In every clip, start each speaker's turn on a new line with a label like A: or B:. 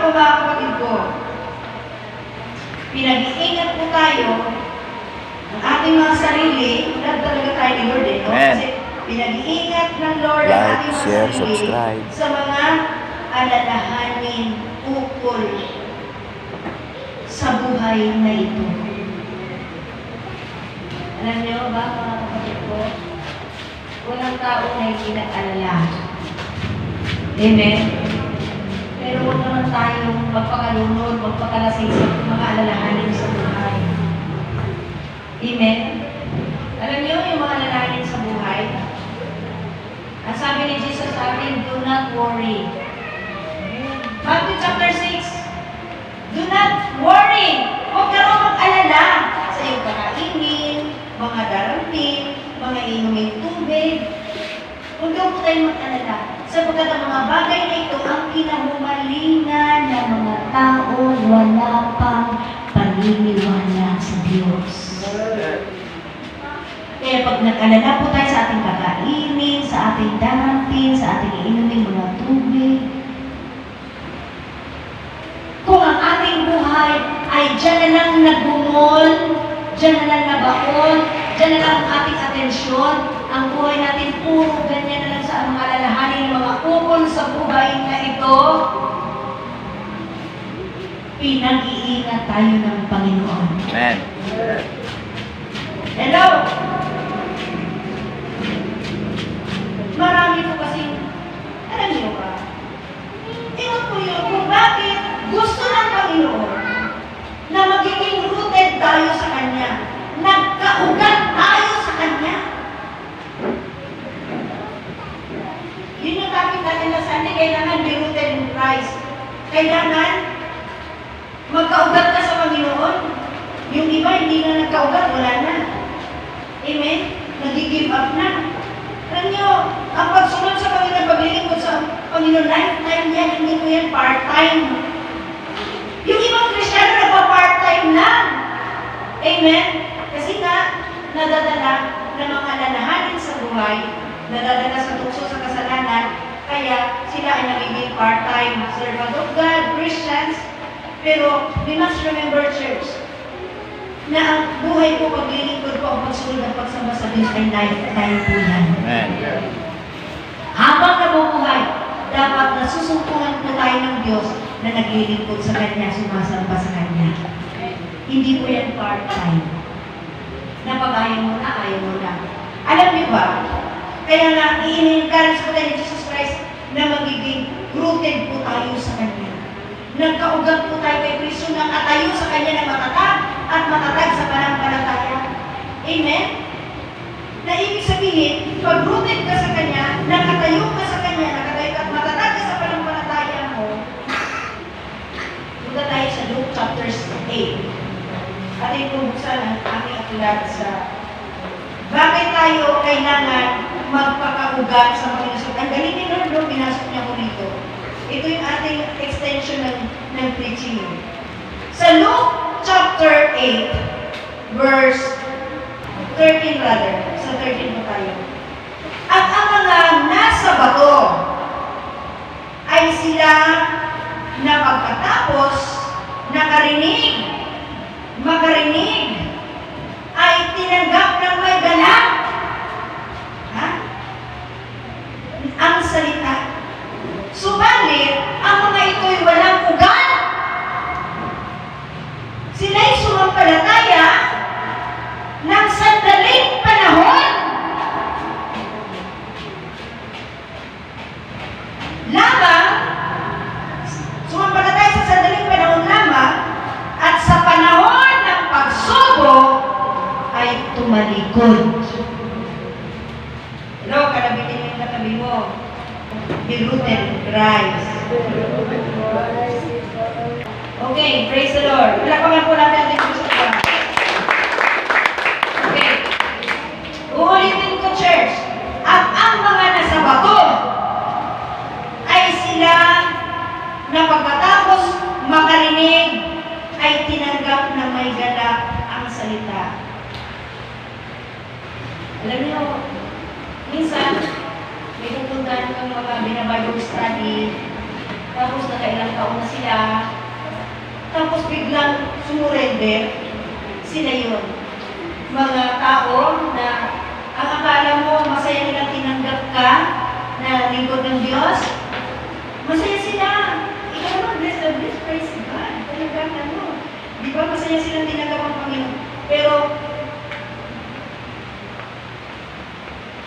A: po mga kapatid ko, pinag-iingat po tayo ang ating mga sarili. Wala talaga tayo ni Lord no? Kasi pinag-iingat ng Lord ang ating mga
B: share,
A: sarili
B: subscribe
A: sa mga alalahanin ukol sa buhay na ito. Alam niyo ba mga kapatid ko, walang tao na hindi nag-alala. Amen? Pero huwag naman tayong magpakalunod, magpakalasing sa mga alalahanin sa buhay. Amen? Alam niyo yung mga alalahanin sa buhay? Ang sabi ni Jesus sa atin, do not worry. Matthew chapter 6, do not worry. Huwag ka rin mag-alala sa iyong kakainin, mga darampin, mga inuming tubig. Huwag daw po tayong mag-alala. Sapagkat ang mga bagay na ito ang kinahumalingan ng mga tao wala pang paniniwala sa Diyos. Kaya pag nag-alala po tayo sa ating kakainin, sa ating darampin, sa ating inuming mga tubig, kung ang ating buhay ay dyan na lang nagumol, dyan na lang nabaon, dyan na lang ang ating atensyon, ang buhay natin puro ganyan na lang sa mga alalahanin ng mga ukol sa buhay na ito, pinag-iingat tayo ng Panginoon.
B: Amen.
A: Hello? Marami po kasing, alam niyo ba, ewan ko yun kung bakit gusto ng Panginoon na magiging rooted tayo sa Kanya. Nagkaugat tayo sa Kanya. Yun yung topic natin na Sunday, kailangan be rooted in Christ. Kailangan magkaugat ka sa Panginoon. Yung iba, hindi na nagkaugat, wala na. Amen? Nag-give up na. Alam nyo, ang pagsunod sa Panginoon, paglilingkod sa Panginoon, lifetime yan, hindi ko yan part-time. Yung ibang Kristyano nagpa-part-time lang. Amen? Kasi nga, nadadala ng mga alalahanin sa buhay, nadadala sa tukso sa kasalanan, kaya sila ay nagiging part-time servant of God, Christians. Pero we must remember, church, na ang buhay ko, paglilingkod ko, ang pagsunod at pagsamba sa Diyos ay lifetime po yan.
B: Amen.
A: Habang nabubuhay, dapat nasusumpungan po tayo ng Diyos na naglilingkod sa Kanya, sumasamba sa Kanya. Hindi po yan part-time. Na pag ayaw mo na, ayaw mo na. Alam niyo ba, kaya nga, i-encourage po tayo ni Jesus Christ na magiging rooted po tayo sa Kanya. Nagkaugat po tayo kay Kristo na katayo sa Kanya na matatag at matatag sa pananampalataya. Amen? Na ibig sabihin, pag rooted ka sa Kanya, nakatayo ka sa Kanya, nakatayo ka at matatag ka sa pananampalataya mo, punta tayo sa Luke chapter 8. Ating bubuksan ang ating aklat sa bakit tayo kailangan magpakaugat sa Panginoon. Ang galing ni Lord, no? Pinasok niya ko rito. Ito yung ating extension ng preaching. Sa Luke chapter 8, verse 13 rather. Sa 13 po tayo. At ang mga nasa bato ay sila na pagkatapos makarinig, ay tinanggap ng may galak. Ha? Ang salita. Subalit, ang mga ito'y walang ugat. Sila'y sumampalataya ng sandaling panahon. Lamang, sumampalataya sa sandaling panahon lamang, at sa panahon ng pagsubok ay tumalikod. Hello, kalabitin mo yung katabi mo. Be rooted in Christ. Okay, praise the Lord. Wala pa nga po natin ang Diyos sa okay. Uulitin ko, church. At ang mga nasa bato ay sila na pagkatapos makarinig ay tinanggap na may galak ang salita. Alam niyo, minsan, may pupuntahan kang mga binabible study, tapos nakailang taon na sila, sumurrender, sila yun. Mga tao na ang akala mo masaya nilang tinanggap ka na lingkod ng Diyos, masaya sila. Ikaw naman, bless the bless, praise God. Talagang ano, di ba masaya silang tinanggap ang Panginoon. Pero,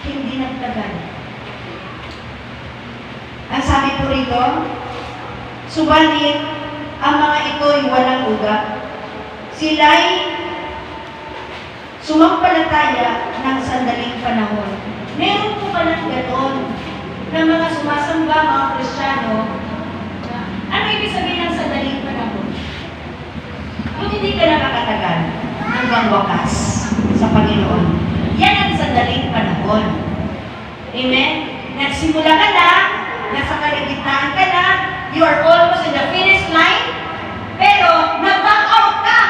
A: hindi nagtagal. Ang sabi po rito, subalit, ang mga ito'y walang ugat. Sila'y sumampalataya ng sandaling panahon. Meron po palang gano'n ng mga sumasamba, mga Kristiyano. Ano ibig sabihin ng sandaling panahon? Kung hindi ka nakakatagal hanggang wakas sa Panginoon. Yan ang sandaling panahon. Amen? Nagsimula ka na, nasa kaligitnaan ka na, you are almost in the finish line, pero nag-back out ka.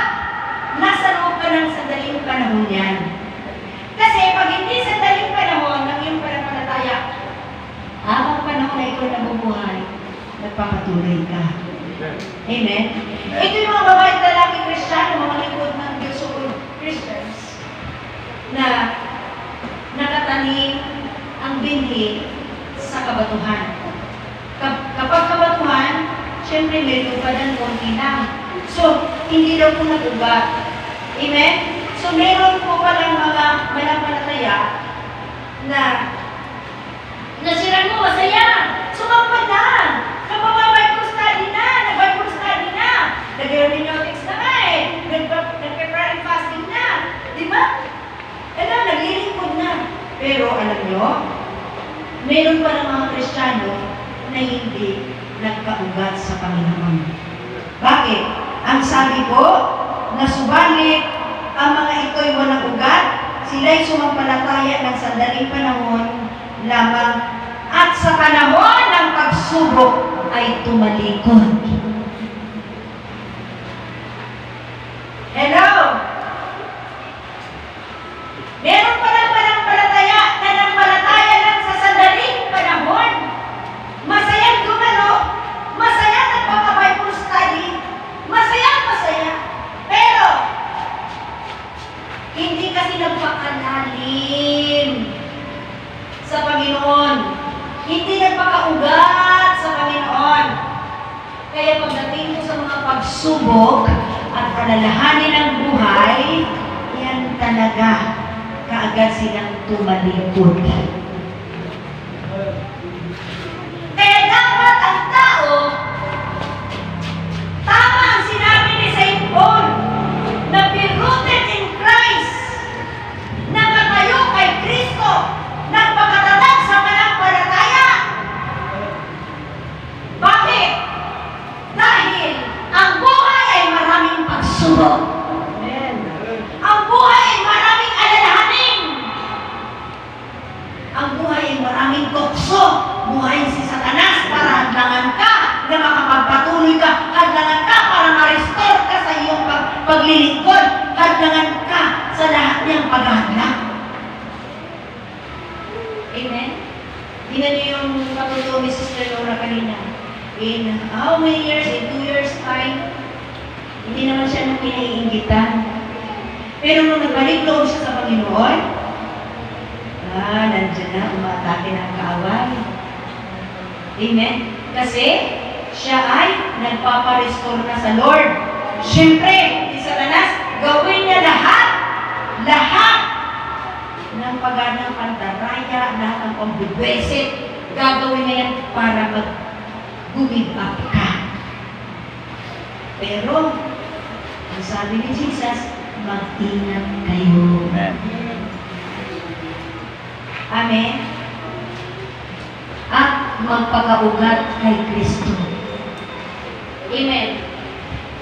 A: Nasa loob ka ng sandaling panahon yan. Kasi pag hindi sandaling panahon ng iyong pananampalataya, habang panahon na ikaw nabubuhay, nagpapatuloy ka. Amen? Ito yung mga babae at lalaki Kristiyano, mga likod ng Diyos o Christians, na nakatanim ang binhi sa kabatuhan. Kapag kabatuhan, syempre meron pa ng konti lang. So, hindi daw po nag-ugat. Amen? So, meron po palang mga mananampalataya na nasiran mo, masaya, sumampa na, Bible study na, nag-Bible study na, nag-hermeneutics na nga eh, nag-prayer and fasting na, di ba? Naglilingkod na. Pero alam nyo, meron pa ng mga Kristiyano na hindi nagkaugat sa Panginoon. Bakit? Ang sabi ko, na subalit ang mga ito'y walang ugat, sila'y sumampalataya ng sandaling panahon lamang at sa panahon ng pagsubok ay tumalikod. Hello? Meron pa lang pananampalataya na nampalataya lang sa sandaling panahon. Masayang gumalo, masaya nagpaka-Bible study, masaya. Pero, hindi kasi nagpakalalim sa Panginoon. Hindi nagpakaugat sa Panginoon. Kaya pagdating mo sa mga pagsubok at alalahanin ng buhay, yan talaga kaagad silang tumalikod. Kaya dapat ang tao, tama ang sinabi ni St. Paul, na be rooted in Christ, nakatayo kay Kristo, nagpakatatag sa pananampalataya. Bakit? Dahil ang buhay ay maraming pagsubok. Ang buhay ay maraming alalahanin. Ang buhay ay maraming tukso. Buhay si Satanas para hadlangan ka na makapagpatuloy ka. Hadlangan ka para ma-restore ka sa iyong paglilingkod. Hadlangan ka sa lahat niyang paghahadlang. Amen? Tingnan niyo yung patuturo ni Sister Laura kanina. In how many years? In 2 years time? Hindi naman siya nung pinaiinggitan. Pero nung nagbalik loob siya sa Panginoon, nandiyan na, umatake ng kaaway. Amen? Kasi, siya ay nagpaparestore na sa Lord. Siyempre, si Satanas, gawin niya lahat ng pagganang pandaraya, lahat ng pambubwesit, gagawin niya yan para mag-give up ka. Pero, ang sabi ni Jesus, mag-ingat kayo. Amen. At magpakaugat kay Kristo. Amen.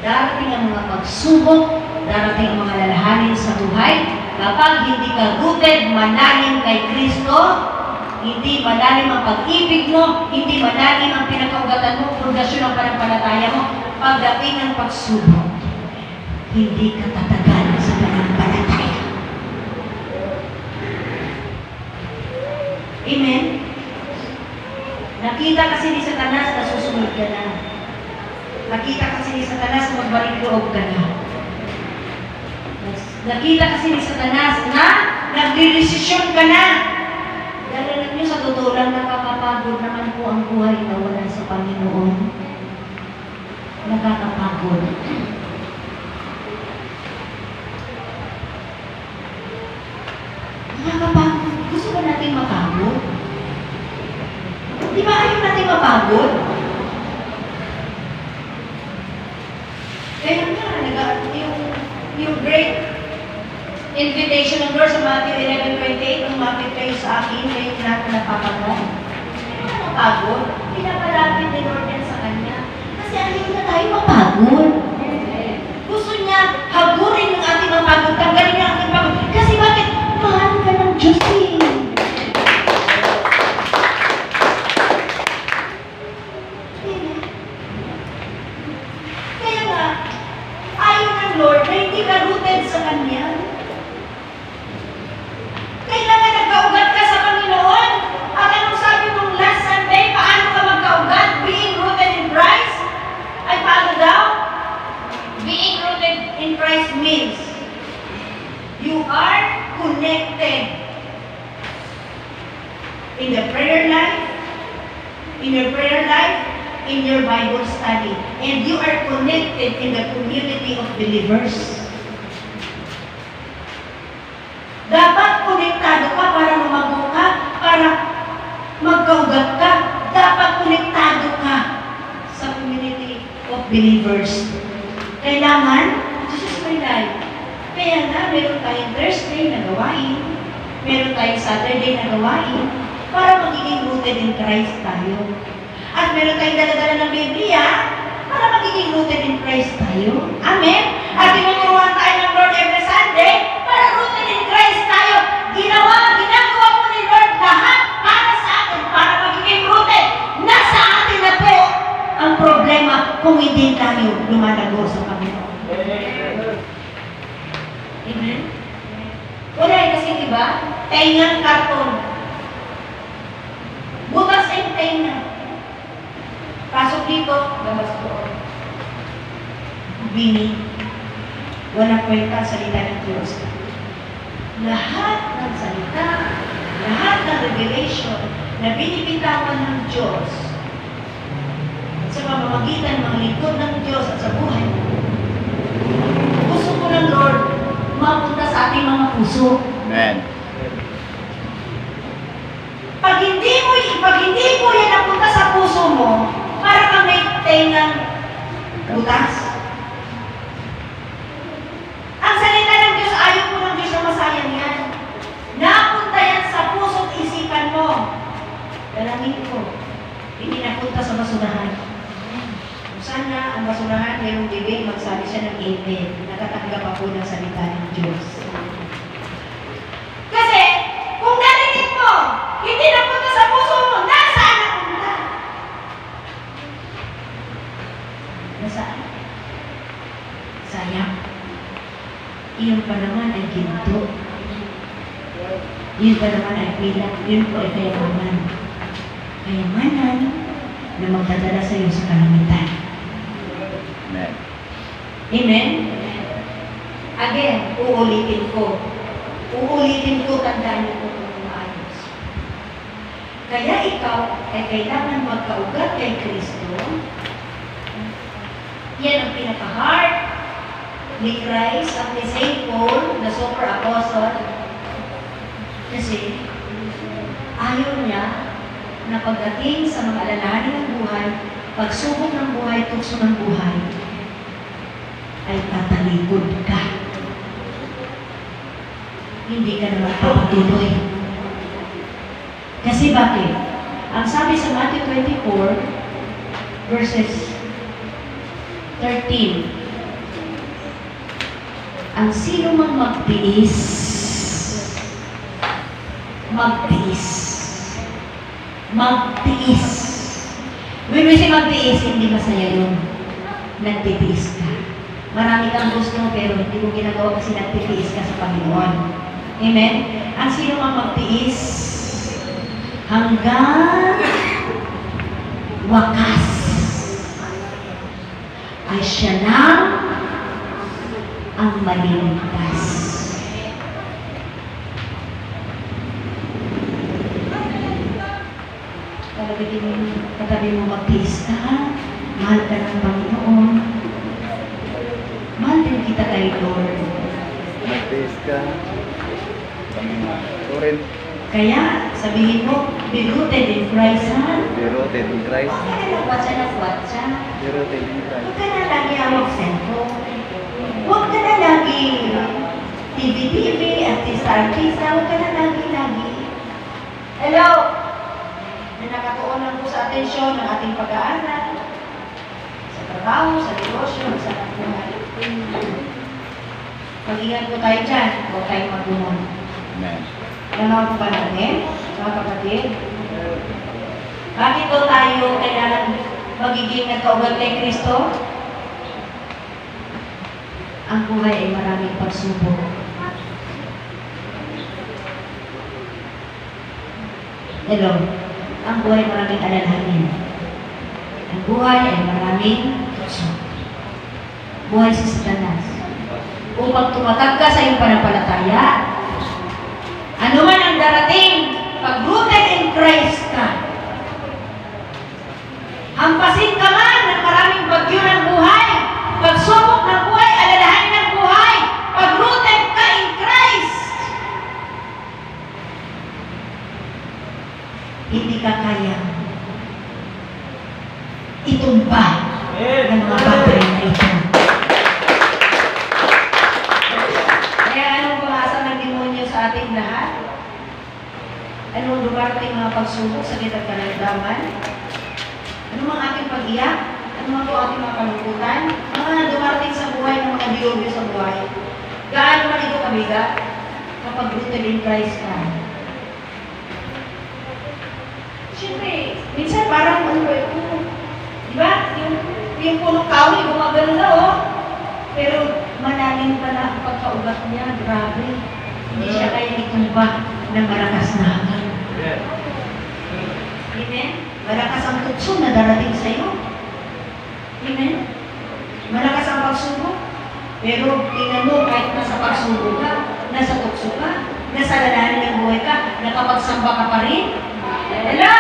A: Darating ang mga pagsubok, darating ang mga lalahanin sa buhay. Kapag hindi ka rooted, malalim kay Kristo, hindi malalim ang pag-ibig mo, hindi malalim ang pinakaugatan mo, pundasyon ng pananampalataya mo, pagdating ng pagsubok, hindi ka tatagal sa pananampalataya. Amen? Nakita kasi ni Satanas na susunod ka na. Nakita kasi ni Satanas na magbalik loob ka na. Nakita kasi ni Satanas na nagdidesisyon ka na. Dahil alam niyo, sa totoo lang, nakakapagod naman po ang buhay na wala sa Panginoon. Nakakapagod. Nakakapagod. Gusto ba natin mapagod? Di ba ayaw natin mapagod? Kaya nga, yung great invitation ng Lord sa Matthew 11:28, kung mapit kayo sa akin, kayo natin napapagod. Hindi na mapagod. Pinapalapit ni Lord yan sa Kanya. Kasi ayaw na tayo mapagod. Gusto niya hagurin yung ating mapagod, tanggalin yung ating pagod. Kasi bakit? Mahal ka ng Diyos eh. Kaya nga, ayaw ng Lord na hindi ka rooted sa Kanya. Kailangan nagkaugat ka sa Panginoon. At anong sabi mong last Sunday, paano ka magkaugat? Being rooted in Christ? Ay, paano daw? Being rooted in Christ means you are connected in the prayer life, in your Bible study, and you are connected in the community of believers. Dapat konektado ka para lumago ka, para magkaugat ka. Dapat konektado ka sa community of believers. Kailangan, Jesus my life. Kaya nga, meron tayong Thursday na gawain, meron tayong Saturday na gawain, para magiging rooted in Christ tayo. At meron tayong dala-dala ng Biblia, para magiging rooted in Christ tayo. Amen? At tinuturuan tayo ng Lord every Sunday, para rooted in Christ tayo. Ginagawa po ni Lord lahat para sa atin, para magiging rooted. Nasa atin na po ang problema kung hindi tayo lumalago sa Panginoon. Amen? Wala kasi iba, taingang karton. Butas ay tainga. Pasok dito, labas doon. Bini. Walang kwenta ang salita ng Diyos. Lahat ng salita, lahat ng revelation na binibitawan ng Diyos sa pamamagitan ng mga lingkod ng Diyos at sa buhay mo, gusto ko ng Lord mapunta sa ating mga puso.
B: Amen.
A: Pag hindi mo yan napunta sa puso mo, para kang may tengang butas. Ang salita ng Diyos, ayaw po ng Diyos na masayang yan. Napunta yan sa puso't isipan mo. Dalangin ko, hindi napunta sa basurahan. Sana ang basurahan ngayong bibig, magsabi siya ng amen. Nakatanggap ako ng salita ng Diyos. Kasi, kung narinig mo, hindi napunta sa puso mo, nasaan napunta? Nasaan? Sayang. Iyon pa naman ay ginto. Iyon pa naman ay pilak. Iyon po ay kayamanan. Kayamanan na magdadala sa iyo sa kalamitan.
B: Amen.
A: Amen? Again, uulitin ko. Tandaan niyo po ng maayos. Kaya ikaw ay kailangan magkaugat kay Kristo. Yan ang pinaka-heart ni Christ at ni St. Paul, the super apostle. Kasi ayaw niya na pagdating sa mga alalahanin ng buhay, pagsubok ng buhay, tukso ng buhay, ay tatalikod ka. Hindi ka naman papatuloy. Kasi bakit? Ang sabi sa Matthew 24, verses 13, ang sino mang magtiis, when we say magtiis, hindi masaya yun. Nagtitiis ka. Marami kang gusto, pero hindi mo ginagawa kasi nagtitiis ka sa Panginoon. Amen? Ang sino mang magtiis, hanggang wakas, ay siya na ang maliligtas. Kalagay mo katabi mo magtiis ka, mahal ka ng Panginoon. Mahal din kita kay Lord.
B: Mag-taste ka. Turin.
A: Kaya, sabihin mo, be rooted in Christ, ha?
B: Be rooted in Christ.
A: Huwag ka na nagwatsa.
B: Be rooted in Christ.
A: Huwag ka na lagi hawak cellphone. Huwag ka na lagi TV, artista. Huwag ka na lagi. Hello! Na nakatuunan po sa atensyon ng ating pag-aaral, sa trabaho, sa negosyo, sa buhay. Mag-ingat po tayo dyan. Huwag tayong magumon.
B: Amen.
A: Alam po ba natin, mga kapatid? Bakit po tayo kailangan magiging nagkaugat kay Kristo? Ang buhay ay maraming pagsubok. Hello? Ang buhay ay maraming alalahanin. Ang buhay ay maraming tukso. Buhay si Satanas. Upang tumatag ka sa iyong panampalataya, ano man ang darating, pag rooted in Christ ka, hampasin ka man ng maraming bagyo ng buhay, pagsubok ng buhay, alalahanin ng buhay, pag rooted ka in Christ, hindi ka kaya itumba ng mga bagay na ito. Kaya anong pumasa ng demonyo sa ating lahat? Anong dumarating mga pagsubok sa kitang karamdaman? Ano mga ating pag-iyak? Ano mga ating mga kalungkutan? Mga dumarating sa buhay ng mga dilubyo sa buhay. Gaano man ito kabigat kapag rooted in Christ ka? Siyempre, minsan parang ano ito, di ba? Yung punong kahoy, gumagano na Pero malalim pala ang pagkaugat niya, grabe. Hindi siya kaya itumba ng malakas na hangin. Amen? Malakas ang tukso na darating sa iyo. Amen? Malakas ang pagsubok. Pero tingnan mo, kahit nasa pagsubok ka, nasa tukso ka, nasa lalahanin ng buhay ka, nakapagsamba ka pa rin. Hello!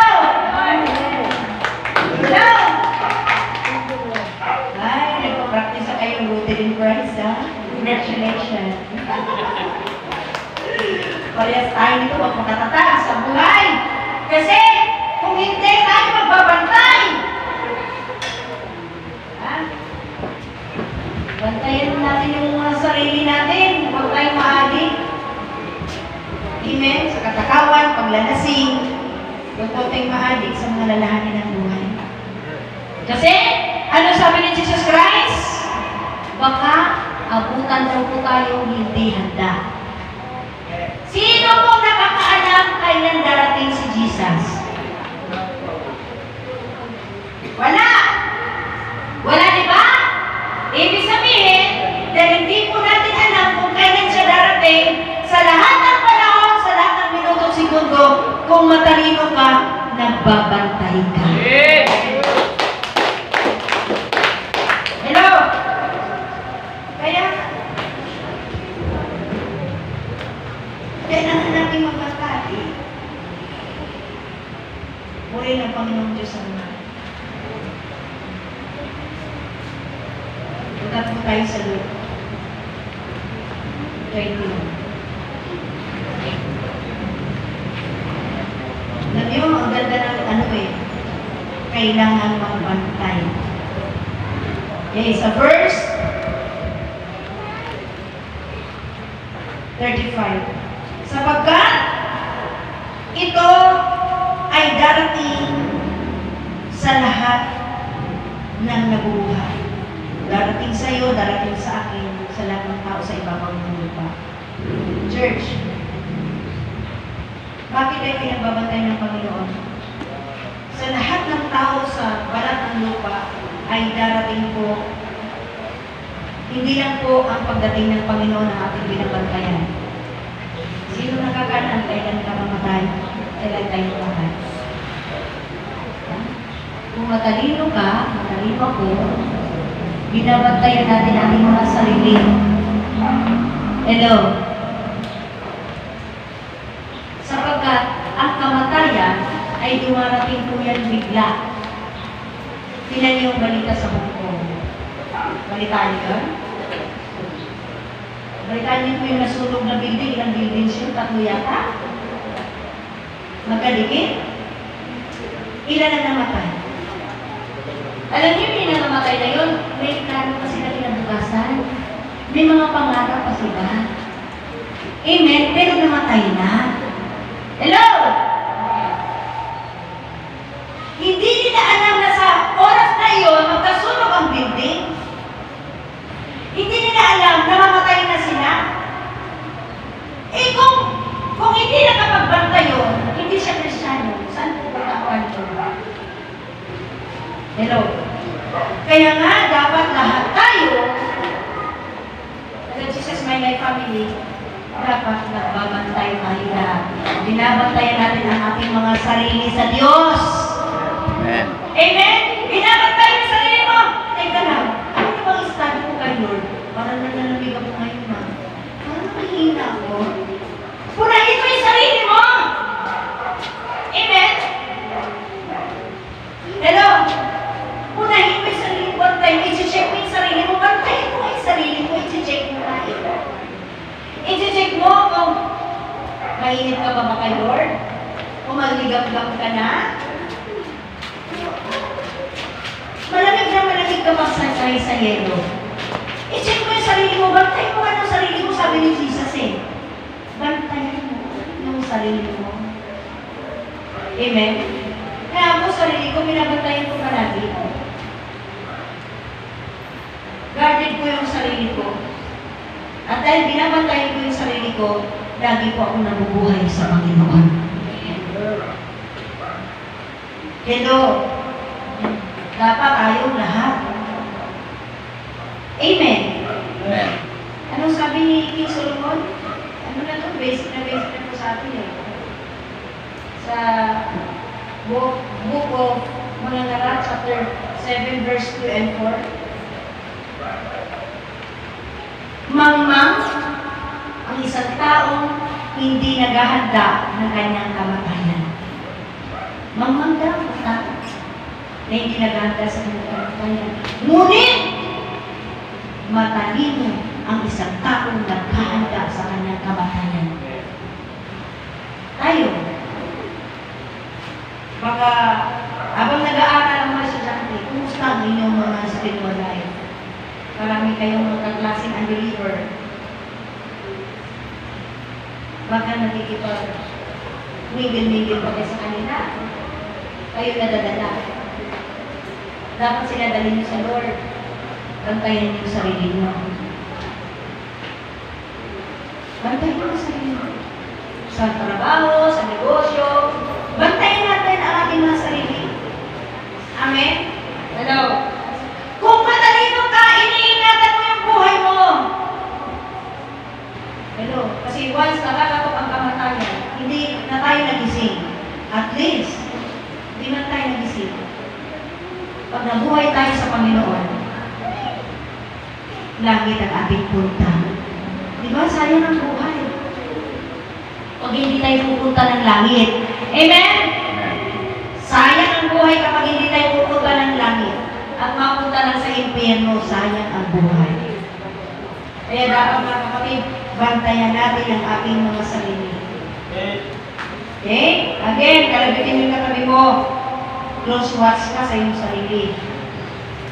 A: Hello! Ay, nagpa-practice na kayong rooted in Christ, ha? Congratulations! Parehas tayo nito magpakatatag sa buhay. Kasi, kung hindi tayo magbabantay, ha? Bantayan natin yung mga sarili natin. Huwag tayong maadik. Amen? Sa katakawan, paglalasing, huwag tayong maadik sa mga lalahanin ng buhay. Kasi, ano sabi ni Jesus Christ? Baka abutan daw po tayo hindi handa. Sino pong nakakaalam kailan darating si Jesus? Wala! Wala, di ba? Ibig sabihin, dahil hindi po natin alam kung kailan siya darating, sa lahat ng panahon, sa lahat ng minuto, segundo, kung matalino ka, nagbabantay ka. Hello? Kailangan natin magbantay. Muli ng Panginoong Diyos ang mga. Tugat mo tayo sa Lord. Alam niyo, ang ganda ng kailangan magbantay. Okay, sa verse 35. Sapagkat ito ay darating sa lahat ng nabubuhay. Darating sa iyo, darating sa akin, sa lahat ng tao sa ibabaw ng lupa. Church, bakit ay pinagbabantay ng Panginoon? Sa lahat ng tao sa balat ng lupa ay darating po, hindi lang po ang pagdating ng Panginoon ang ating binabantayan. Sino nakakalaan kailan ka mamatay? Kailan tayo mamatay? Kung matalino ka, matalino ako, binabantayan natin ang ating mga sarili. Hello? Sapagkat ang kamatayan ay dumarating po yan bigla. Tingnan niyo yung balita sa Hong Kong. Balitaan niyo yun? Balitaan niyo po yung nasunog na building. Ilang buildings yun? 3 yata? Magkalikit? Ilan ang namatay? Alam niyo, may namatay na yun. May plano pa sila kinabukasan. May mga pangarap pa sila. Amen? Pero namatay na. Hello? Hindi nila alam na sa oras na iyon, magkasunog ang building. Hindi nila alam na mamatay na sila. Eh kung hindi nakapagbanta yun, hindi siya Kristiyano, saan pupunta ko ito? Hello? Kaya nga, dapat lahat tayo, as Jesus My Life Family, dapat nagbabantay tayo lahat. Binabantayan natin ang ating mga sarili sa Diyos.
B: Amen.
A: Amen? Binabantay mo yung sarili mo. Teka lang, ano yung bang study ko kay Lord? Parang nananamig ako ngayon na. Parang mahina ako. Punahin mo yung sarili mo! Amen? Hello? Punahin mo yung sarili mo. Bantay mo. I-check mo yung sarili mo. Bantayin mo yung sarili mo. I-check mo tayo. I-check mo kung mainit ka ba kay Lord? Kung maligam-gam ka na? Malamig ka magsasay sa yelo. I-check mo yung sarili mo. Bantayin mo ang sarili mo, sabi ni Jesus eh. Bantayin mo yung sarili mo. Amen? Kaya ako sarili ko, binabantayan ko palagi. Guarded ko yung sarili ko. At dahil binabantayan ko yung sarili ko, lagi po ako nabubuhay sa Panginoon. Hello? Dapat tayong lahat. Amen.
B: Amen.
A: Anong sabi ni King Solomon? Ano na to? Basic na po sa atin eh. Sa book of Mga Ngaral, chapter 7, verse 2 and 4. Mangmang ang isang taong hindi naghahanda ng kanyang kamatayan. Mangmang daw ang tao na hindi naghahanda sa kanyang kamatayan. Ngunit, matalino ang isang taong naghahanda sa kanyang kamatayan. Tayo, baka habang nag-aaral ang mga estudyante, kumusta ang inyong mga spiritual life? Marami kayong magkaklaseng unbeliever. Baka nakikipag-mingil-mingil pa kayo sa kanila. Kayo nadadala. Dapat sila dalhin niyo sa Lord. Bantayan niyo yung sarili niyo. Bantayan niyo yung sarili niyo. Sa trabaho, sa negosyo. Bantayan natin ang ating mga sarili. Amen? Hello? Kung matalino ka, iniingatan mo yung buhay mo. Hello? Kasi once nakakatok ang kamatayan, hindi na tayo nagising. At least, hindi na tayo nagising. Pag nabuhay tayo sa Panginoon, langit ang ating punta. Di ba? Sayang ang buhay. Pag hindi tayo pupunta ng langit. Amen? Sayang ang buhay kapag hindi tayo pupunta ng langit. At mapunta lang sa impyerno, sayang ang buhay. Kaya dapat mga kapatid, bantayan natin ang ating mga sarili. Okay? Again, kalabitin yung katabi mo. Close watch ka sa iyong sarili.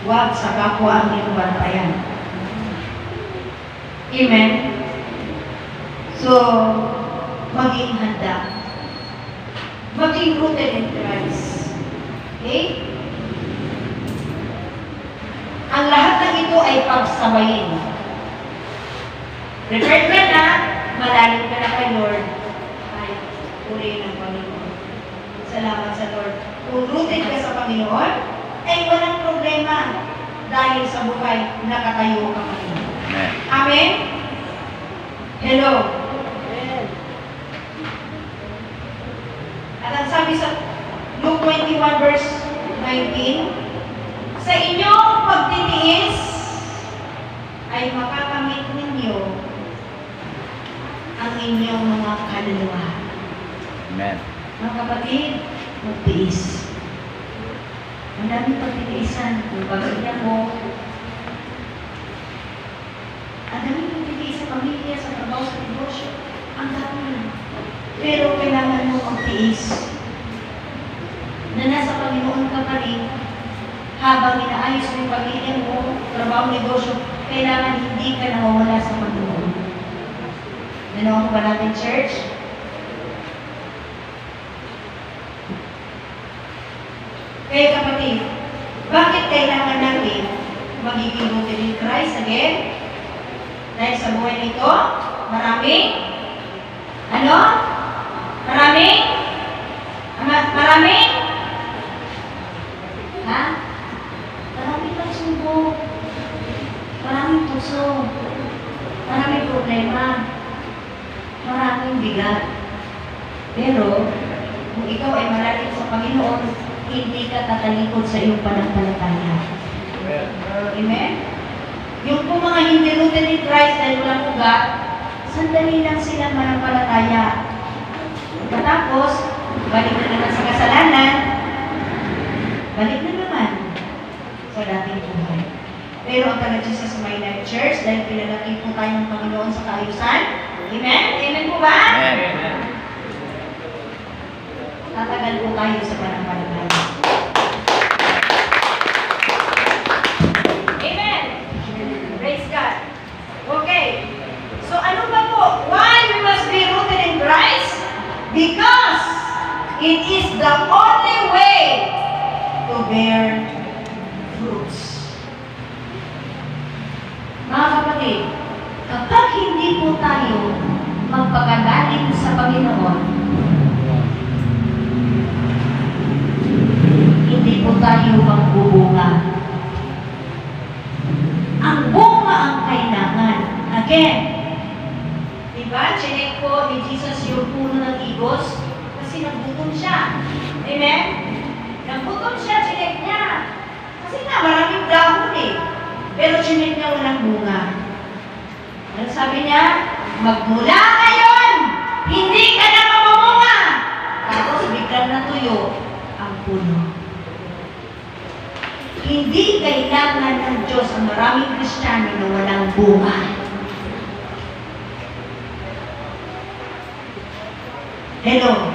A: Huwag sa kapwa ang iyong bantayan. Amen? So, maging handa. Maging rooted in Christ. Okay? Ang lahat ng ito ay pagsabayin. Prepared ka na, malalim ka na kay Lord. Ay, purihin ang Panginoon. Salamat sa Lord. Kung rooted ka sa Panginoon, ay walang problema dahil sa buhay nakatayo ka pa rin. Amen? Hello? Amen. At ang sabi sa Luke 21 verse 19, sa inyong pagtitiis ay makakamit ninyo inyong mga kaluluwa.
B: Amen.
A: Mga kapatid, magtiis. Ang daming pagtitiisan. Kung pamilya mo, ang daming pagtitiis sa pamilya, sa trabaho, sa negosyo. Ang dami. Pero kailangan mo magtiis. Na nasa Panginoon ka pa rin, habang inaayos mo yung pamilya mo, trabaho, negosyo, kailangan hindi ka nawawala sa Panginoon. Nanawa ba natin, church? Kaya kapatid, bakit kailangan natin magiging rooted in Christ again? Dahil sa buhay nito, maraming maraming pagsubok, maraming puso, maraming problema, maraming bigat. Pero, kung ikaw ay malalim sa Panginoon, hindi ka tatalikod sa iyong pananampalataya. Amen? Yung po mga hindi rooted in Christ dahil walang ugat, sandali lang silang manampalataya. Pagkatapos, balik na naman sa kasalanan, balik na naman sa dating buhay. Pero ang taga Jesus My Life Church, dahil pinalaki po tayo ng Panginoon sa kaayusan, Amen? Amen po ba?
B: Amen.
A: Tatagal po tayo sa pananampalataya. Amen! Praise God. Okay. So ano ba po? Why we must be rooted in Christ? Because it is the only way to bear fruits. Mga kapatid, kapag hindi po tayo magpakagaling sa Panginoon, hindi po tayo magbubunga. Ang bunga ang kailangan. Again, diba? Chinek po ni Jesus yung puno ng igos kasi nagbutom siya. Amen? Nagbutom siya, chinek niya. Kasi nga, maraming dahon eh. Pero chinek niya walang bunga. Ano sabi niya? Magmula ngayon, hindi ka na mamumunga. Tapos biglang natuyo ang puno. Hindi kailangan ng Diyos ang maraming Kristiyano na walang bunga. Hello?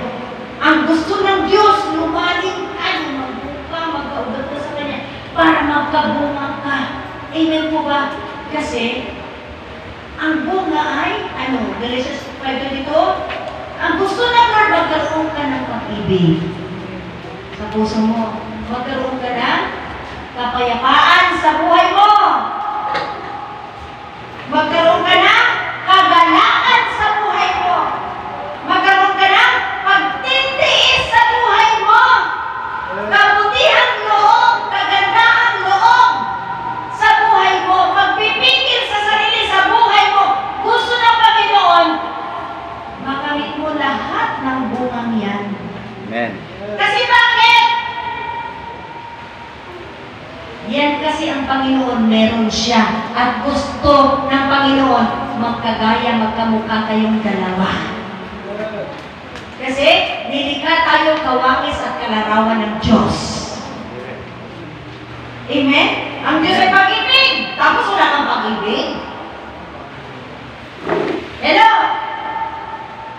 A: Ang gusto ng Diyos, lumalim ka, magbuka, magkaugat ka sa Kanya para magkabunga ka. Amen po ba? Kasi, ang bunga ay, Galatians 5:22, ang gusto ng Lord, magkaroon ka ng pag-ibig sa puso mo. Magkaroon ka ng kapayapaan sa buhay mo. Magkaroon ka ng kagalaan sa buhay mo. Magkaroon ka ng pagtitiis sa buhay mo. Kabutihang loob, kagandahang loob sa buhay mo. Pagpipigil sa sarili sa buhay mo. Gusto ng Panginoon, makamit mo lahat ng bungang yan.
B: Amen.
A: Kasi bakit? Yan kasi ang Panginoon, meron siya. At gusto ng Panginoon, magkagaya, magkamukha kayong dalawa. Kasi, nilikha tayo kawangis at kalarawan ng Diyos. Amen? Ang Diyos ay pag-ibig. Tapos wala kang pag-ibig. Hello?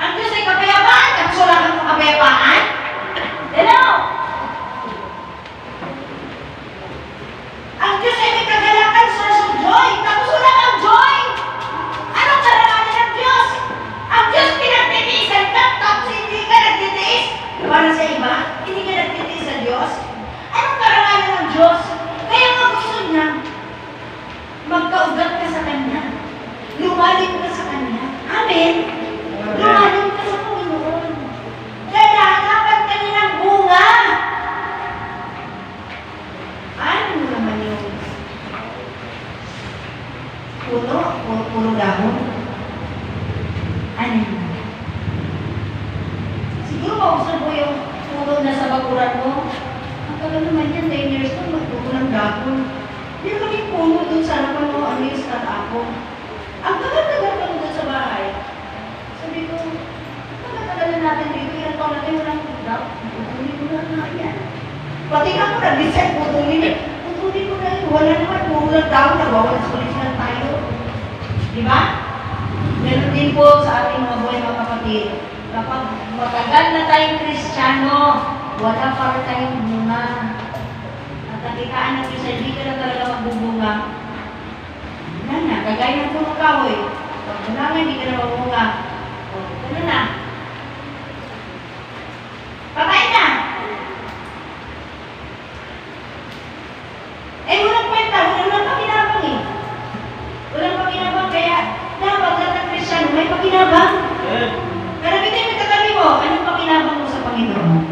A: Ang Diyos ay kapayapaan. Tapos wala kang kapayapaan. Hello? Ang Diyos ay may kagalakan, source of joy. Tapos wala kang joy. Anong karangalan ng Diyos? Ang Diyos pinagtitiisan ka, tapos hindi ka nagtitiis para sa iba. Hindi ka nagtitiis sa Diyos. Anong karangalan ng Diyos? Kaya nga gusto niya, magkaugat ka sa Kanya. Lumalim ka sa Kanya. Amen? Lumalim ka sa Panginoon. Dahil hahanapan ka niya ng bunga. Ano naman yung puro dahon? Ano naman? Siguro mausap mo yung puno na sa bakuran mo. Ang tagal naman yan, 10 years na magpuno ng dahon. Hindi kami puno dun sa harapan mo, ano yung start ako. Ang tagal-tagal pa doon sa bahay. Sabi ko, nagwawalis-walis lang tayo. Di ba? Meron din po sa ating mga buhay mga kapatid. Kapag matagal na tayong Kristiyano, wala pa rin tayong bunga. At nakikaan natin sa hindi ka na talaga magbubunga. Wala na, kagaya ng bunga kahoy. Pag wala nga, hindi ka na magbubunga. O, ano na? Patay na! Eh, walang kwenta, walang pakinabang eh. Walang pakinabang, kaya dapat lahat ng Kristiyan may pakinabang. Pero bitin mo katabi mo, anong pakinabang mo sa Panginoon?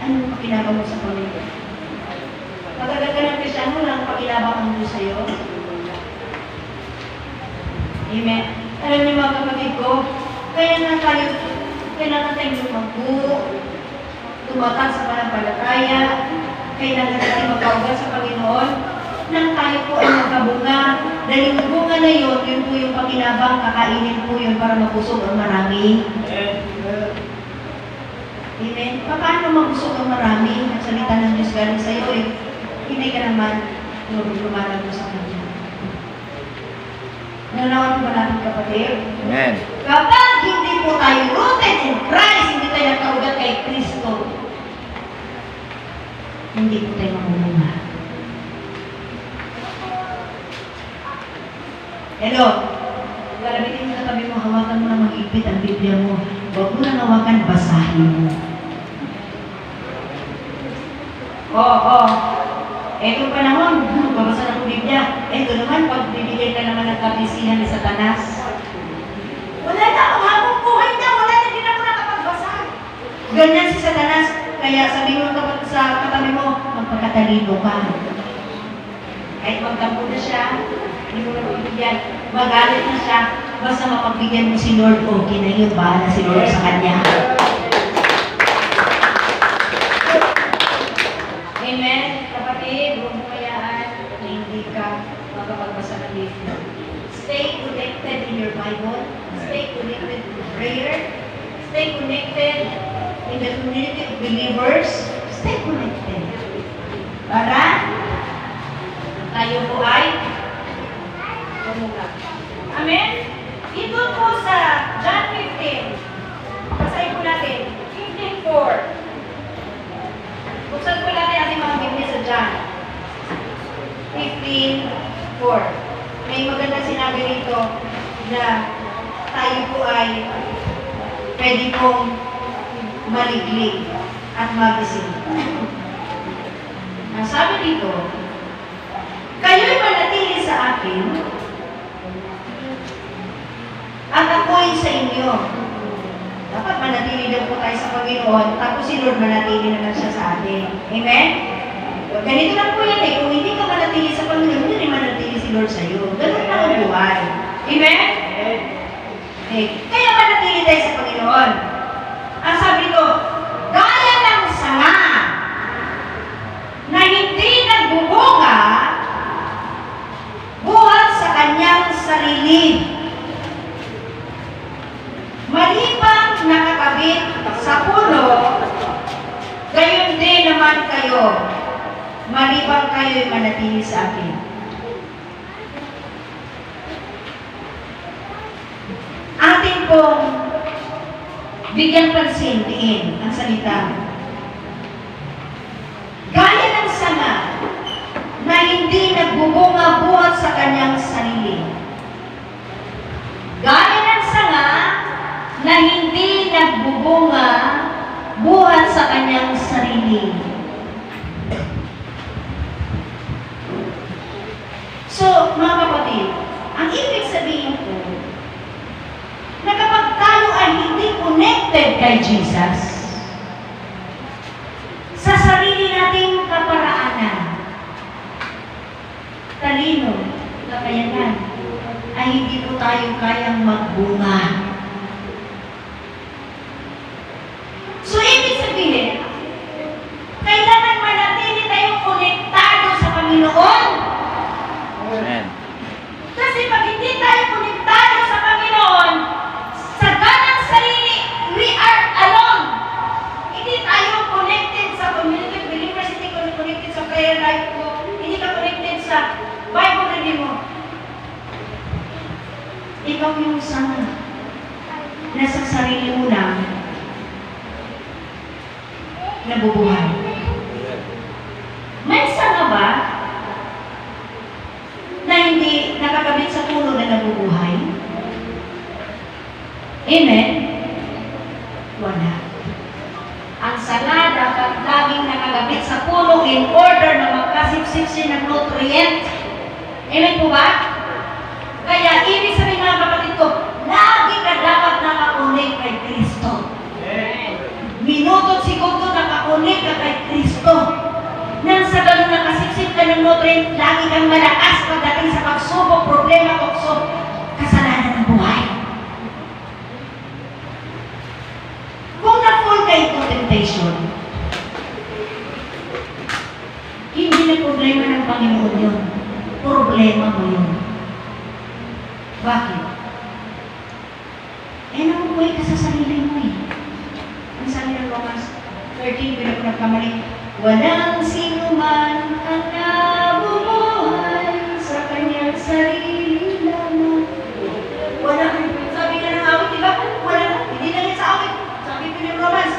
A: Anong pakinabang mo sa Panginoon? Matagal ka ng Kristiyan, walang pakinabang ang Diyos sa'yo. Amen. Alam niyo mga kapatid ko, kaya na tayo, kailangan tayong lumago, tumatak sa panampalataya, kailangan natin magkaugat sa Panginoon, nang tayo po ay magkabunga. Dahil yung bunga na yun po yung pakinabang, kakainin po yun para mabusog ang marami. Amen. Paano mabusog ang marami? Ang salita ng Diyos galing sa'yo eh. Hindi ka naman lumalag mo sa Kanya. Nanawan po natin kapatid?
B: Amen.
A: Kapag hindi po tayo rooted in Christ, hindi tayo nagkaugat kay Kristo, hindi po tayo mamunga. Hello? Galabitin mo sa tabi mo, hawakan mo na mag-ipit ang Biblia mo. Huwag mo na hawakan, basahin mo. Oo. Eto panahon, babasa ng Biblia. Eto naman, pag bibigyan ka naman ng kabisihan ni Satanas. Wala na, ang habang buhay niya, wala na, hindi na mo nakapagbasa. Ganyan si Satanas. Kaya sabi mo sa katabi mo, magpakatalino ka. Kahit magtampo na siya, hindi mo na bibigyan. Magalit na siya, basta mapagbigyan mo si Lord, okay na yun, bahala si Lord sa kanya. Amen? Kapatid, huwag mo kayaan na hindi ka makapagbasa ng Biblia. Stay connected in your Bible. Stay connected in prayer. Stay connected in the community of believers. Stay connected. Para tayo po ay tumulak. Amen? Dito po sa John 15, basahin po natin, 15:4. Buksan po natin ating mga Biblia sa John 15:4. May magandang sinabi rito na tayo po ay pwede pong maliglig at magising. Ang sabi dito, kayo'y manatili sa akin at ako'y sa inyo. Dapat manatili lang po tayo sa Panginoon, tapos si Lord manatili naman siya sa atin. Amen? Ganito lang po yan eh. Kung hindi ka manatili sa Panginoon, hindi rin manatili si Lord sa iyo. Ganun lang ang buhay. Amen? Okay. Kaya manatili tayo sa Panginoon. Ang sabi ko, gaya ng sanga na hindi nagbubunga buhat sa kanyang sarili. Malibang nakakabit sa puno, gayon din naman kayo. Malibang kayo'y manatili sa akin. Atin pong bigyan pansin diin ang salita. Gaya ng sanga na hindi nagbubunga buhat sa kanyang sarili. Gaya ng sanga na hindi nagbubunga buhat sa kanyang sarili. So, mga kapatid, ang ibig sabihin ko, na kapag tayo ay hindi connected kay Jesus, sa sarili nating kaparaanan, talino, kakayanan, ay hindi po tayo kayang magbunga. So, ibig sabihin, kailangan manatili tayong konektado sa Panginoon.
B: Amen.
A: Kasi pag hindi tayo konektado sa Panginoon, sa ganang sarili, we are alone. Hindi tayo connected sa community of believers, hindi connected sa prayer life mo, sa Bible reading mo. Ikaw yung sanga na sa sarili mo lang nabubuhay. May sanga ba na hindi nakakabit sa puno na nabubuhay? Amen? Wala. Ang sanga dapat laging nakagabit sa puno in order na magkasipsip siya ng nutrient. Amen po ba? Kaya ibig sabihin mga kapatid ko, lagi ka dapat nakakunik kay Kristo. Minuto't segundo nakakunik ka kay Kristo. Nang sa ganun nakasipsip ka ng nutrient, lagi kang malakas pagdating sa pagsubok, problema, tukso, kasalanan ng buhay. Kung na-full kayo ng temptation, hindi na problema ng Panginoon yun. Problema mo yun. Bakit? Nabubuhay ka sa sarili mo eh. Ang sabi ng Romans 13, pero kung nagkamali, walang sino man ang nabubuhay sa kanyang sarili lamang. Sabi ka ng awit, diba? Hindi na rin sa awit. Sabi ko ng Romans,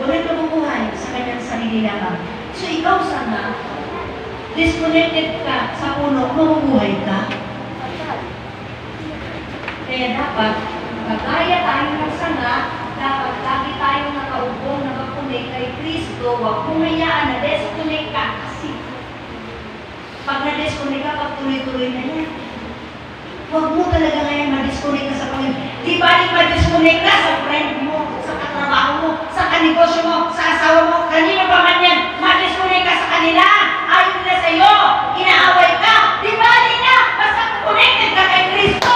A: walang nabubuhay sa kanyang sarili lamang. So ikaw sana, disconnected ka sa puno, mabubuhay ka. Kaya dapat, kagaya tayo ng sanga, dapat lagi tayong nakaupong, nakakunik kay Kristo. Huwag mong hayaan na disconnect ka. Kasi pag na-disconnect ka, pag tuloy-tuloy na yan. Huwag mo talaga ngayon ma-disconnect ka sa Panginoon. Di ba rin ma-disconnect ka sa friend mo, sa katrabaho mo, sa kanegosyo mo, sa asawa mo, kanino pa man yan, ma-disconnect ka sa kanila. Ayaw nila sa'yo, inaaway ka. Di ba rin na, basta connected ka kay Kristo.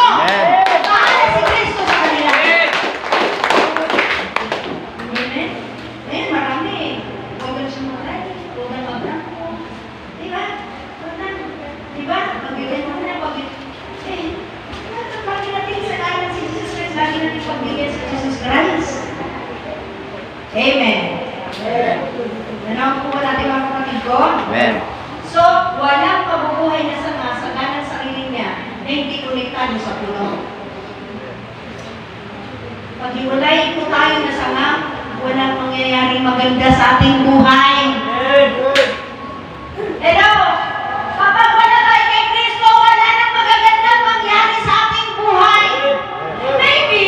A: Bahala si Kristo sa kanila. Amen? Marami eh. Huwag na siya maray, huwag na mabrako. Di ba? Huwag na. Di ba? Pagbigyan mo na, lagi natin sa kanan si Jesus Christ, lagi natin pagbigyan sa Jesus Christ. Amen. Nanaw po natin mga kapatid ko?
B: Amen.
A: So, walang pabubuhay na sanga sa kanan sarili niya na hindi konektado sa puno. Pag hiwalay po tayo na sanga, walang mangyayaring maganda sa ating buhay. Hello? Kapag wala tayo kay Kristo, wala nang magagandang mangyari sa ating buhay. Maybe,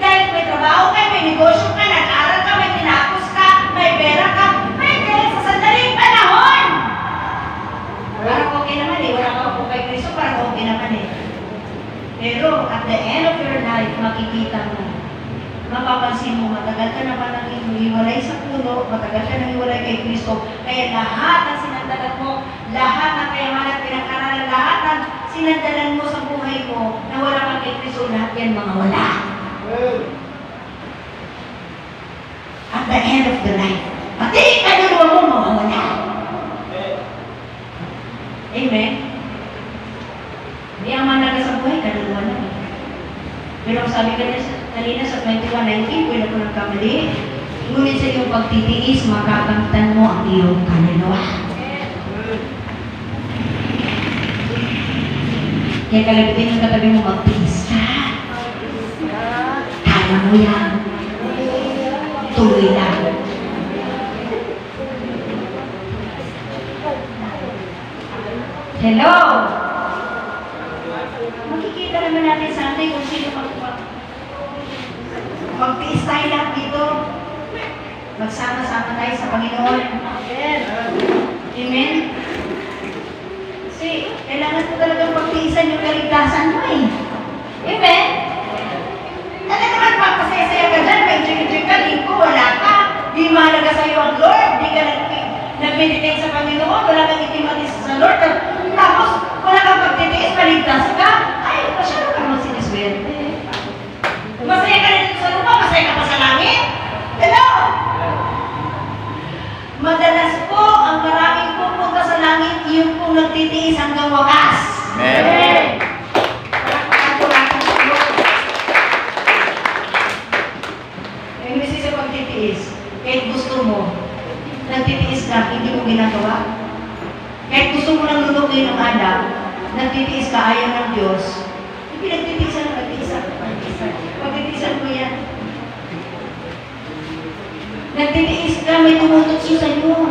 A: dahil may trabaho ka, may negosyo ka, nag-aral ka, may tinapos ka, may pera ka, maybe sa sandaling panahon. Parang okay naman eh, wala ka po kay Kristo, parang okay naman eh. Pero at the end of your life, makikita mo, mapapansin mo, matagal ka naman nang hiwalay sa puno, matagal ka nang hiwalay kay Kristo, kaya lahat ng sinandalan mo, lahat ng kayamanan at pinag-aralan, lahat ng sinandalan mo sa buhay mo, na wala kang kay Kristo, lahat yan mga wala. At the end of the life, pati kaluluwa mo mawawala. Amen? Hindi ang managa sa buhay, kaluluwa na. Pero sabi kanina sa 21:19, pwede ko ng kamali, ngunit sa iyong pagtitiis, makakamtan mo ang iyong kaluluwa. Kaya kalabitin yung katabi mo, magtiis ka. Kaya mo yan. Tuloy lang. Hello! Makikita naman natin Sunday kung sino magtiis tayo lahat dito. Magsama-sama tayo sa Panginoon. Amen. Amen. Kasi kailangan ko talagang pagtiisan yung kaligtasan mo eh. Amen. Ano naman papasaya-saya ka dyan, may enjoy ka, lingko, wala ka. Di mahalaga sa'yo ang Lord, di ka nag-meditate sa Panginoon, wala kang intimatis sa Lord. Tapos, wala kang pagtitiis, maligtas ka. Ay, masyado ka naman siniswerte. Masaya ka na dito sa lupa, masaya ka pa sa langit. Hello? Madalas po, ang maraming pupunta sa langit, yung pong nagtitiis hanggang wakas.
B: Amen.
A: Yung isa sa pagtitiis, kahit gusto mo, nagtitiis ka, hindi mo ginagawa. Kahit gusto mo lang lulukin ng alak, nagtitiis ka ayaw ng Diyos, pinagtitiisan mo, pagtitiisan mo yan. Nagtitiis ka, may tumutokso sa iyo.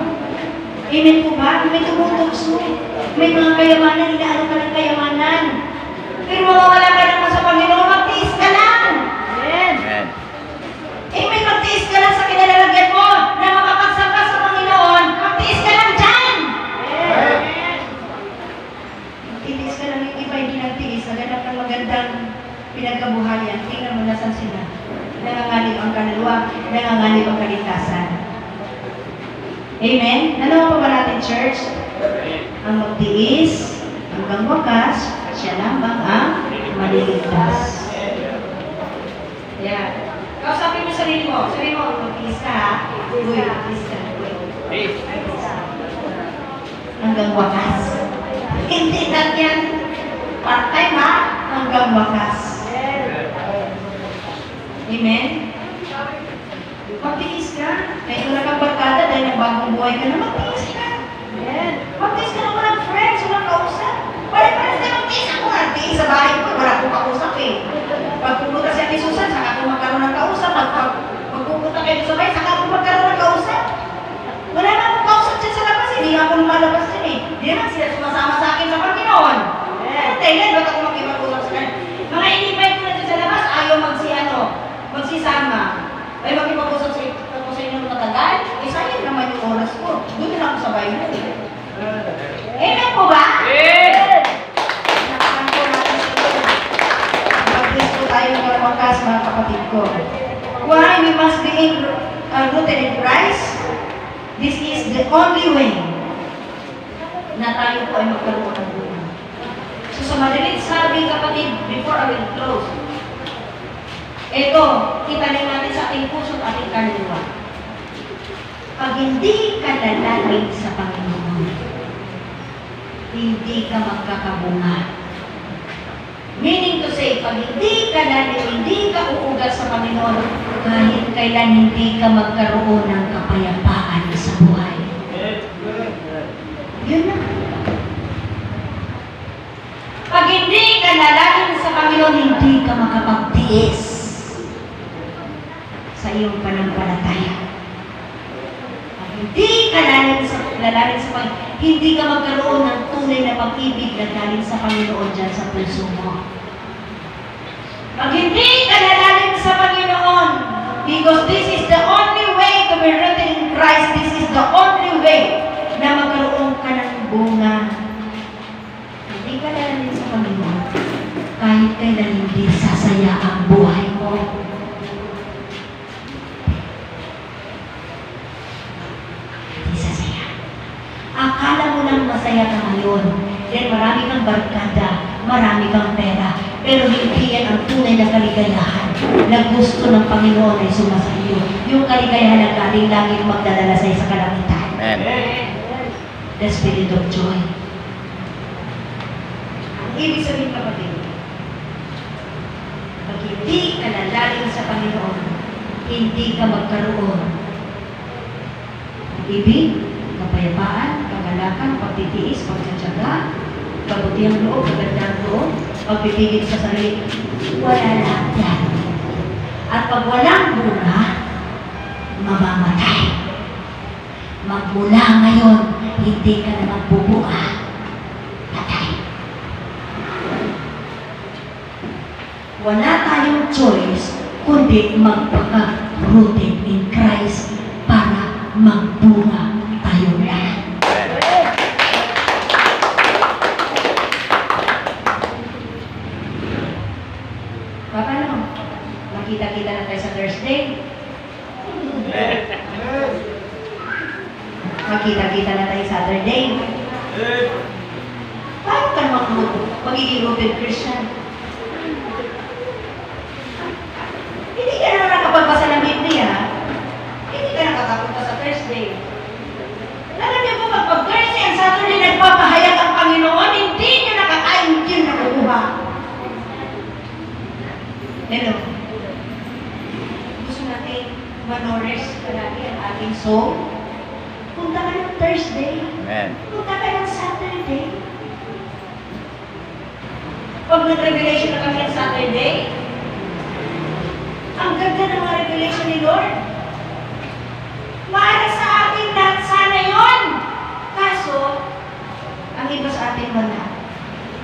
A: Amen po ba? May tumutokso. May mga kayamanan, inaano ka ng kayamanan. Pero mawawala ka naman sa Panginoon, magtiis ka lang. Amen.
B: Amen.
A: Amen, magtiis ka lang sa kinalalagyan mo na makapagsak ka sa Panginoon. Magtiis ka lang dyan. Amen. Magtiis ka lang, yung iba hindi nagtiis. Naganap ng magandang pinagkabuhayan. Tingnan mo nasan sila. Nanganganib ang kaluluwa, nanganganib ang kaligtasan. Amen? Nalawa pa ba natin, church? Ang magtiis, hanggang wakas, siya lamang ang maliligtas. Yeah. Kausapin mo sarili mo. Sabi mo, magtiis ka ha? Uy, magtiis ka. Hanggang wakas. Hindi lang yan. Part-time ha? Hanggang wakas. Amen? Magtiis ka. Kahit wala kang barkada dahil nagbagong buhay ka na, magtiis ka. Magtiis ka na walang friends, walang kausap. Pare-pares na magtiis ako. Magtiis sa bahay ko, wala akong kausap eh. Pag pupunta si Ate Susan, saka ako magkaroon ng kausap. Pag pupunta kayo sa bahay, saka ako magkaroon ng kausap. Wala na akong kausap dyan sa labas, hindi nga ako lumalabas dyan eh. Hindi naman sila sumasama sa akin sa Panginoon. Dahilan, ba't ako makipag-usap sa kanila? Mga in-invite ko na dyan sa labas, ayaw magsisama. Ay makipag-usap ako sa inyo matagal, sayang naman yung oras ko. Doon na ako sa Bible. Amen po ba? Amen! Nakakan po natin sa ito. Mag-bless po tayo ng wakas, mga kapatid ko. Why we must be rooted in Christ? This is the only way na tayo po ay magkaroon ng buhay. So sa madalit sabi, kapatid, before I will close, ito, itanim natin sa ating puso at ating kaluluwa. Pag hindi ka lalapit sa Panginoon, hindi ka magkakabunga. Meaning to say, pag hindi ka lalapit, hindi ka uugat sa Panginoon, kahit kailan hindi ka magkaroon ng kapayapaan sa buhay. Yun na. Pag hindi ka lalapit sa Panginoon, hindi ka makapagtiis sa iyong pananampalataya. Pag hindi ka lalapit sa Panginoon, hindi ka magkaroon ng tunay na pag-ibig na galing sa Panginoon dyan sa puso mo. Pag hindi ka lalapit sa Panginoon, because this is the only way to be rooted in Christ, this is the only way na magkaroon ka ng bunga. Hindi ka lalapit sa Panginoon, kahit kailan hindi sasaya ang buhay mo. Akala mo lang masaya ka ngayon. Then marami kang barkada, marami kang pera, pero hindi yan ang tunay na kaligayahan na gusto ng Panginoon ay sumasayo. Yung kaligayahan na galing laging magdadala sa sa kalangitan.
B: Amen.
A: The spirit of joy. Ang ibig sabihin, kapatid, pag hindi ka lalalim sa Panginoon, hindi ka magkaroon ng ibig, kapayapaan, kagalakan, pagtitiis, pagtsatsaga, kabutihang loob, kagandang loob, pagpipigil sa sarili. Wala lahat yan. At pag walang bunga, mamamatay. Magmula ngayon, hindi ka na magbubuka. Patay. Wala tayong choice, kundi magpaka-rooted in Christ para magbunga tayo lahat. Paano? Makita-kita na tayo sa Thursday? Makita-kita na tayo Saturday? Paano ka magiging rooted Christian? Hindi ka naman nakapagbasa ng Biblia. Hindi ka nakakapunta sa Thursday. Alam niyo po, pag Thursday and Saturday nagpapahayag ang Panginoon, hindi niyo nakakain, hindi niyo nakukuha. Hello? Gusto natin manores palagi ang ating soul? Punta ka ng Thursday.
B: Amen.
A: Punta ka ng Saturday. nag-revelation na kami sa Saturday, ang ganda ng mga revelation ni Lord. Para sa atin lahat sana yun. Kaso, ang iba sa atin wala.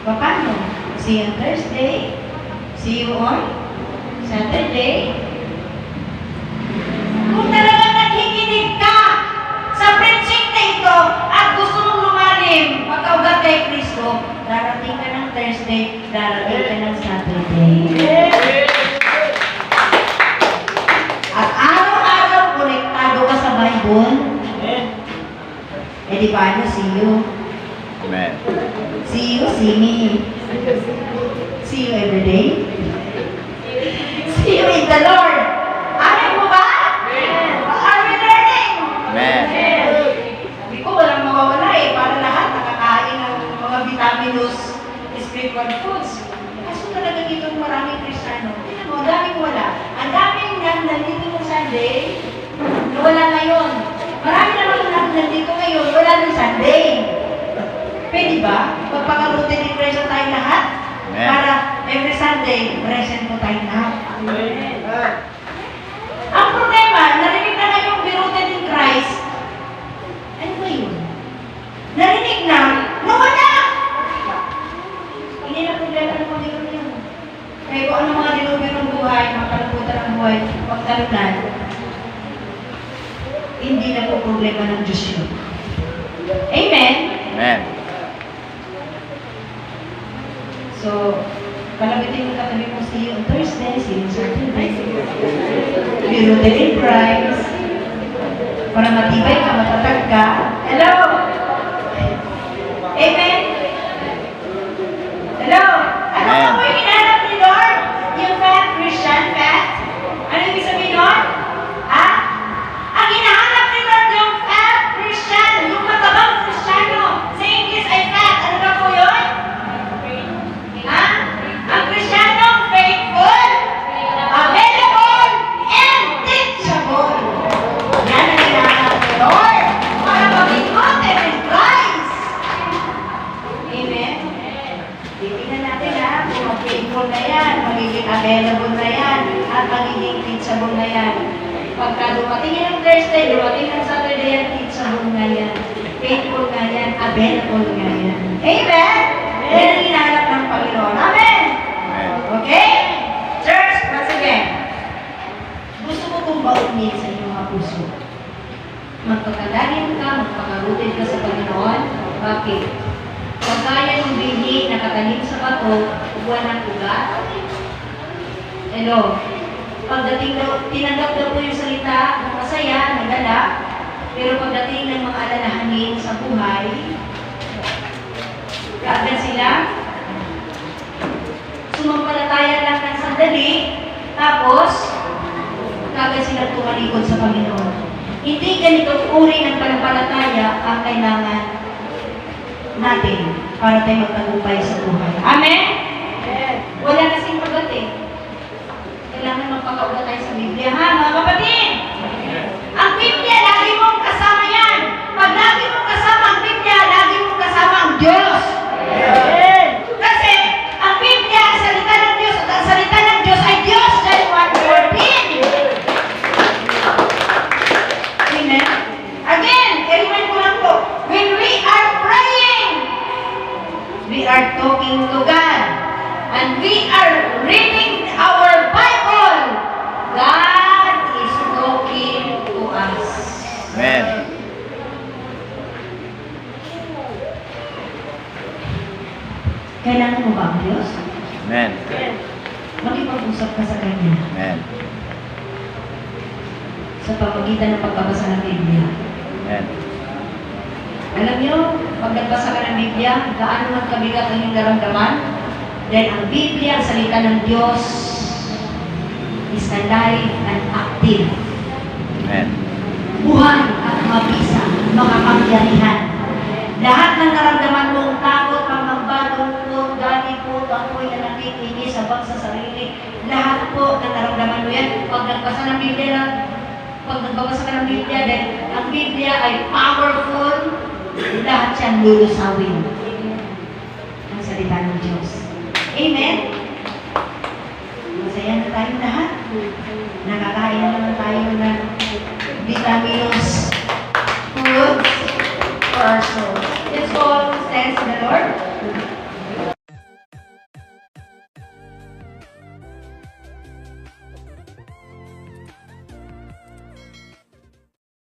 A: Paano? See you on Thursday. See you on Saturday. Kung talagang naghikinig ka sa preaching na ito at gusto mong lumalim, magkaugat kay Kristo, darating ka ng Thursday, darating ka ng Saturday. At araw-araw konektado ka sa Bible, eh di paano? See you.
B: Amen.
A: See you, see me. See you every day. See you in the Lord. Amen mo ba? Are we learning?
B: Amen.
A: Sabi ko, walang mawawala eh. Para lahat nakakain ng mga vitaminous spiritual foods. Kaso talaga dito maraming Kristiyano. Tingnan mo, ang daming wala. Ang daming nandito ng Sunday, na wala ngayon. Marami naman nandito ngayon, wala ng Sunday. Pwede ba? Pagpakarutin ni Presyo tayo lahat?
B: Amen.
A: Para every Sunday, present mo tayo lahat. Ang problema, narinig na yung birutin in Christ. Ano ba yun? Narinig na, nawala! Hindi na problema ng mga birutin yun. Kaya kung ano mga dilubyo ng buhay, mga kalabutan ng buhay, pagtalunan, hindi na po problema ng Diyos yun. Amen?
B: Amen.
A: So, palabitin mo katabi mo, see you on Thursday, see you on Saturday. Birutin in Christ. Para matibay ka, matatag ka. Hello? Amen? Hello? Ano
B: Amen.
A: po yung hinahanap ni Lord? Yung fat Christian, fat? Ano yung sabihin nun? Ha? Ang hinahanap ni Lord yung fat Christian, yung matabang Kristiyano. Sa English ay fat. Ano na po yun? Ha? Ang Kristiyano, faithful, available, and teachable. Yan ang hinahanap ni Lord para maging content in Christ. Amen? Titignan natin ha, kung mag-faithful na yan, magiging available na yan, at magiging teachable na yan. Pagka dumating yan ng Thursday, dumating ng Saturday yan, teachable nga yan, faithful nga yan, available nga yan. Amen? Yan ang hinahanap ng Panginoon. Amen?
B: Amen.
A: Okay? Church, once again, gusto ko kong baunin sa inyong mga puso. Magpagkadalim ka, magpakarutin ka sa Panginoon. Bakit? Pagkaya ng bihi nakatanim sa bato, buwan ng ugat. Hello? Pagdating daw, tinanggap daw po yung salita ng masaya, nagala, pero pagdating ng mga alalahanin sa buhay, kaagad sila, sumampalataya lang ng sandali, tapos, kaagad sila tumalikod sa Panginoon. Hindi ganitong uri ng panampalataya ang kailangan natin para tayo magtagumpay sa buhay. Amen? Wala kasing pagat eh. Kailangan magpakaugat tayo sa Biblia, ha mga kapatid? Ang Biblia, lagi mong kasama yan. Pag lagi mong kasama ang Biblia, lagi mong kasama ang Diyos. Kasi, ang Biblia, ang salita ng Diyos, at ang salita ng Diyos ay Diyos, John 1:14. Amen? Again, i-remind ko lang po, when we are praying, we are talking to God, and we are reading our Bible, God is talking to us.
B: Amen.
A: Kailangan mo ba ang Diyos?
B: Amen.
A: Makipag-usap ka sa Kanya
B: Amen.
A: sa pamagitan ng pagbabasa ng Biblia.
B: Amen.
A: Alam niyo, pag nagbasa ka ng Biblia, gaano man kabigat ang iyong naramdaman? Dahil ang Biblia, ang salita ng Diyos, is alive and active.
B: Amen.
A: Buhay at mabisa, makapangyarihan. Lahat ng naramdaman mong takot, pangambadong, galit po, ako'y na nakikinig sa sarili. Lahat po ng naramdaman mo yan. Pag nagbasa ng Biblia, pag nagbabasa ka ng Biblia, dahil ang Biblia ay powerful, lahat yan lulusawin. Ang salita ng Diyos. Amen? Masaya na tayong lahat. Nakakain na naman tayo ng vitaminous foods for our soul. Let's all stand